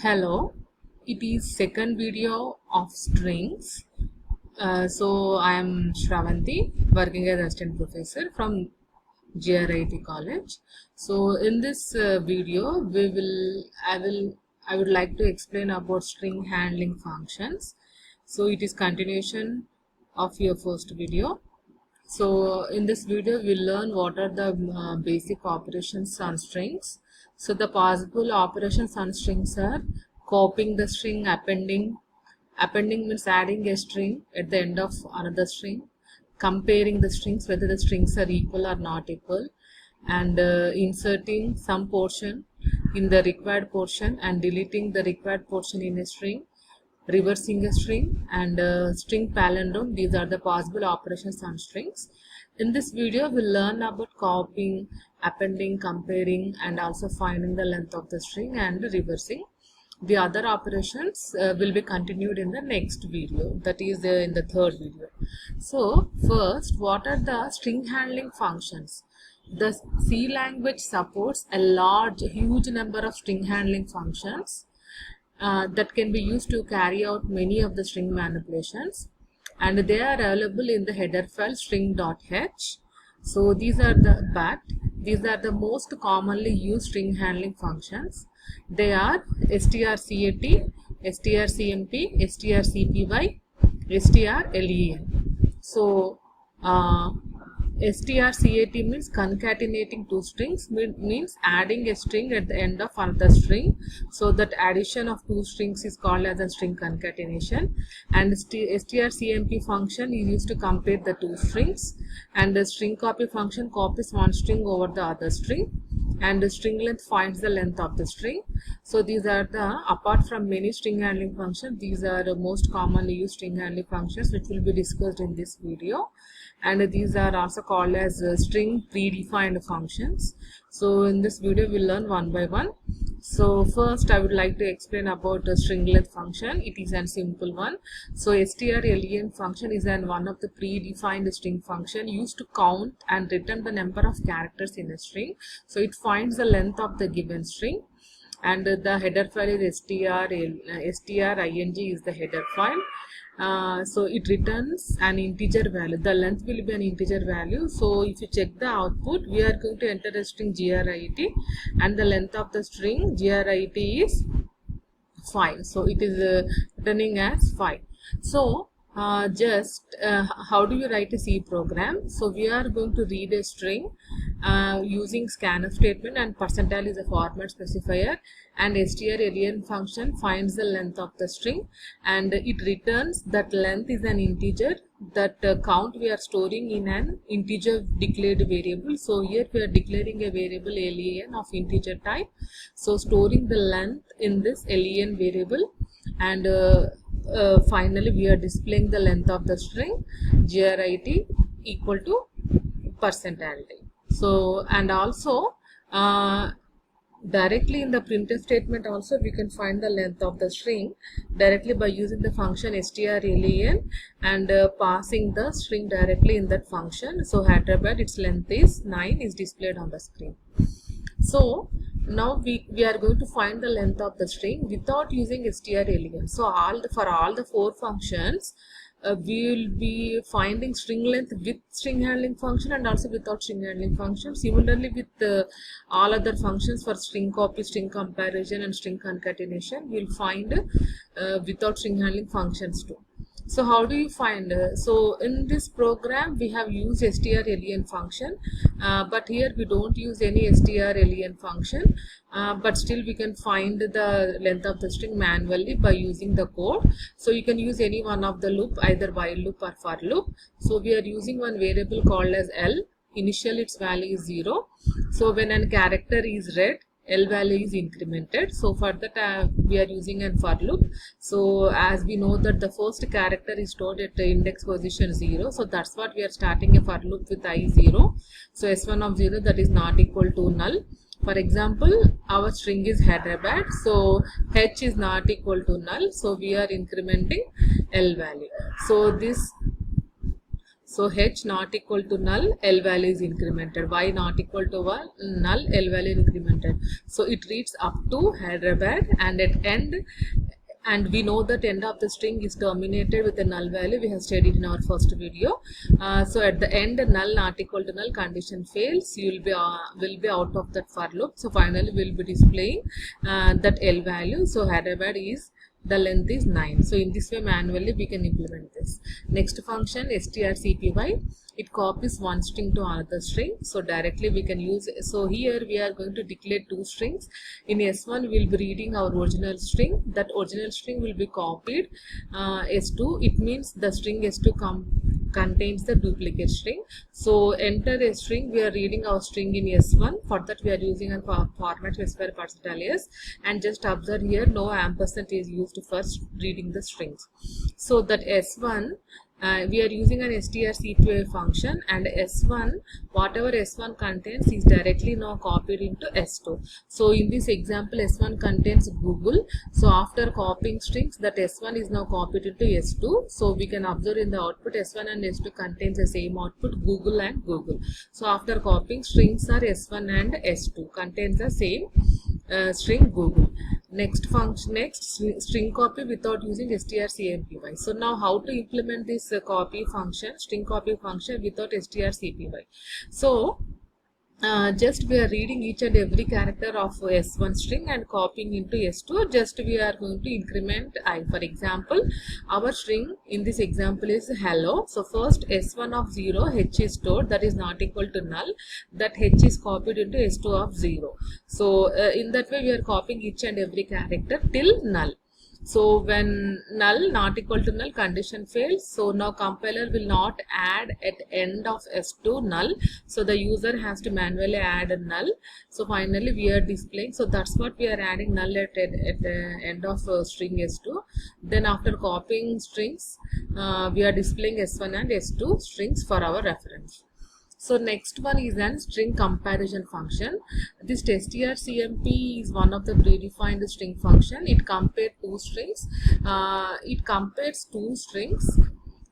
Hello, it is second video of strings. So I am Shravanti, working as assistant professor from GRIT College. So in this video, I would like to explain about string handling functions. So it is continuation of your first video. So in this video, we'll learn what are the basic operations on strings. So the possible operations on strings are copying the string, appending. Appending means adding a string at the end of another string, comparing the strings, whether the strings are equal or not equal, and inserting some portion in the required portion and deleting the required portion in a string, reversing a string, and string palindrome. These are the possible operations on strings. In this video, we'll learn about copying, appending, comparing, and also finding the length of the string and reversing. The other operations will be continued in the next video, that is in the third video. So first, what are the string handling functions? The C language supports a huge number of string handling functions that can be used to carry out many of the string manipulations, and they are available in the header file string.h. So these are the most commonly used string handling functions. They are strcat, strcmp, strcpy, strlen. So strcat means concatenating two strings, means adding a string at the end of another string. So that addition of two strings is called as a string concatenation. And strcmp function is used to compare the two strings. And the string copy function copies one string over the other string. And the string length finds the length of the string. So these are apart from many string handling functions, these are the most commonly used string handling functions which will be discussed in this video. And these are also called as string predefined functions. So in this video we'll learn one by one. So first I would like to explain about the string length function. It is a simple one. So strlen function is one of the predefined string function used to count and return the number of characters in a string. So it finds the length of the given string, and the header file is string is the header file. So it returns an integer value. The length will be an integer value. So if you check the output, we are going to enter a string grit, and the length of the string grit is 5. So it is returning as 5. So how do you write a C program? So we are going to read a string using scanf statement, and percentile is a format specifier, and strlen function finds the length of the string, and it returns that length is an integer. That count we are storing in an integer declared variable. So here we are declaring a variable len of integer type. So storing the length in this len variable, and finally we are displaying the length of the string grit equal to percentile. So, and also directly in the printf statement also we can find the length of the string directly by using the function strlen and passing the string directly in that function. So Hyderabad, its length is 9, is displayed on the screen. So now we are going to find the length of the string without using strlen. So for all the four functions, we will be finding string length with string handling function and also without string handling function. Similarly with all other functions for string copy, string comparison, and string concatenation, we will find without string handling functions too. So how do you find? So in this program we have used strlen function, but here we don't use any strlen function, but still we can find the length of the string manually by using the code. So you can use any one of the loop, either while loop or for loop. So we are using one variable called as L. Initial its value is 0. So when a character is read, L value is incremented. So for that we are using an for loop. So as we know that the first character is stored at the index position 0, so that's what we are starting a for loop with I 0. So S1 of 0, that is not equal to null. For example, our string is Hyderabad, so H is not equal to null, so we are incrementing L value. So h not equal to null, L value is incremented. Y not equal to 1, null, L value is incremented. So it reads up to Hyderabad, and at end, and we know that end of the string is terminated with a null value. We have studied in our first video. So at the end, null not equal to null condition fails. You will be out of that for loop. So finally, we'll be displaying that L value. So Hyderabad is, the length is 9. So in this way, manually we can implement this. Next function, strcpy. It copies one string to another string. So directly we can use. So here we are going to declare two strings. In S1 we will be reading our original string. That original string will be copied S2. It means the string S2 contains the duplicate string. So enter a string. We are reading our string in S1. For that we are using a format specifier % alias, and just observe here no ampersand is used for reading the strings. So that S1, we are using an strcpy function, and S1, whatever S1 contains is directly now copied into S2. So in this example, S1 contains Google. So after copying strings, that S1 is now copied into S2. So we can observe in the output S1 and S2 contains the same output, Google and Google. So after copying strings are S1 and S2 contains the same string Google. Next function, next string copy without using strcmpy. So now how to implement this copy function, string copy function without strcpy? So just we are reading each and every character of S1 string and copying into S2. Just we are going to increment I. For example, our string in this example is hello. So first S1 of 0, h is stored, that is not equal to null. That h is copied into S2 of 0. So in that way we are copying each and every character till null. So when null not equal to null condition fails, so now compiler will not add at end of S2 null. So the user has to manually add a null. So finally we are displaying. So that's what we are adding, null at the end of string S2. Then after copying strings, we are displaying S1 and S2 strings for our reference. So next one is an string comparison function. This strcmp is one of the predefined string function. It compares two strings.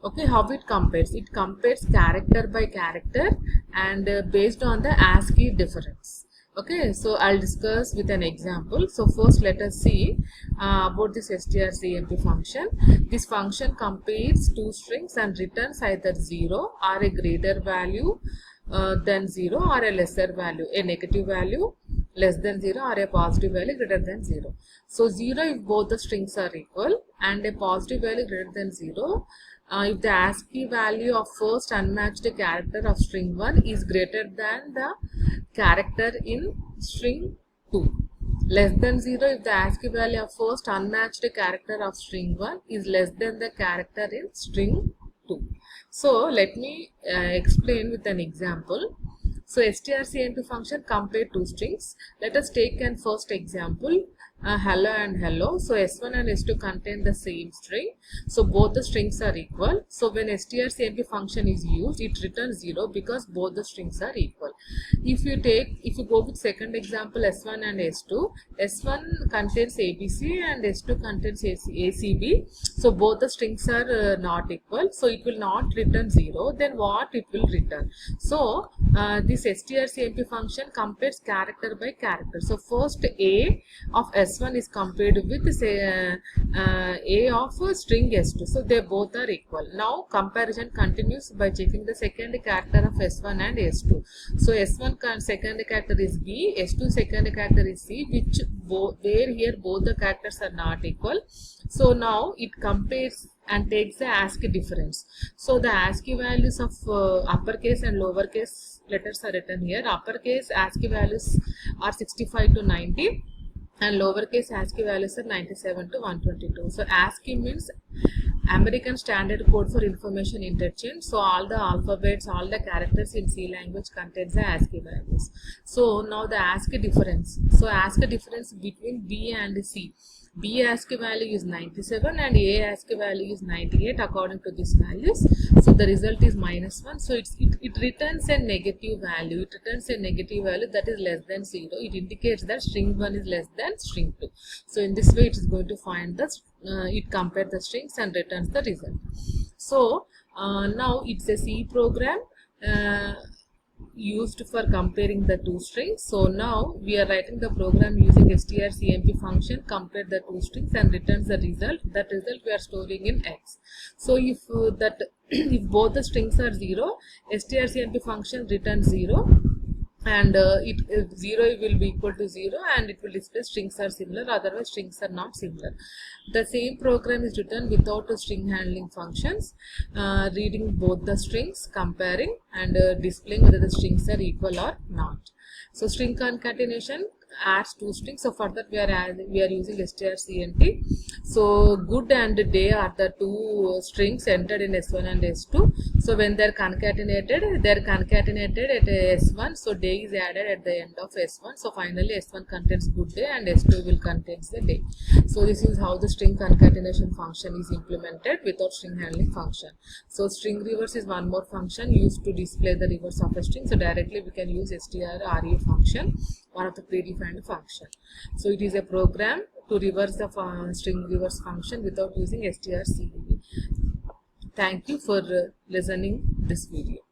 Okay, how it compares? It compares character by character and based on the ASCII difference. Okay, so I'll discuss with an example. So first let us see about this strcmp function. This function compares two strings and returns either 0 or a greater value than 0 or a lesser value, a negative value less than 0 or a positive value greater than 0. So 0 if both the strings are equal, and a positive value greater than 0 if the ASCII value of first unmatched character of string 1 is greater than the character in string 2. Less than 0 if the ASCII value of first unmatched character of string 1 is less than the character in string 2. So let me explain with an example. So strcmp function compare two strings. Let us take an first example, hello and hello. So S1 and S2 contain the same string. So both the strings are equal. So when strcmp function is used, it returns 0 because both the strings are equal. If you go with second example, S1 and S2, S1 contains ABC and S2 contains ACB. So both the strings are not equal. So it will not return 0. Then what it will return? So this strcmp function compares character by character. So first A of S1 is compared with say A of string S2. So they both are equal. Now comparison continues by checking the second character of S1 and S2. So S1 second character is B, S2 second character is C, which where here both the characters are not equal. So now it compares and takes the ASCII difference. So the ASCII values of uppercase and lowercase letters are written here. Uppercase ASCII values are 65 to 90 and lowercase ASCII values are 97 to 122. So ASCII means American Standard Code for Information Interchange. So all the alphabets, all the characters in C language contains the ASCII values. So now the ASCII difference. So ASCII difference between B and C. B ASCII value is 97 and A ASCII value is 98 according to these values. So the result is -1. So it returns a negative value. It returns a negative value that is less than 0. It indicates that string 1 is less than string 2. So in this way it is going to find the it compares the strings and returns the result. So now it's a C program used for comparing the two strings. So now we are writing the program using strcmp function, compare the two strings and returns the result. That result we are storing in X. So if if both the strings are 0, strcmp function returns 0, and 0 will be equal to 0, and it will display strings are similar, otherwise strings are not similar. The same program is written without a string handling functions, reading both the strings, comparing, and displaying whether the strings are equal or not. So string concatenation adds two strings. So for that we are using strcnt. So good and day are the two strings entered in S1 and S2. So when they're concatenated at S1. So day is added at the end of S1. So finally S1 contains good day and S2 will contains the day. So this is how the string concatenation function is implemented without string handling function. So string reverse is one more function used to display the reverse of a string. So directly we can use strre function, one of the predefined function. So it is a program to reverse the string reverse function without using strcmp. Thank you for listening this video.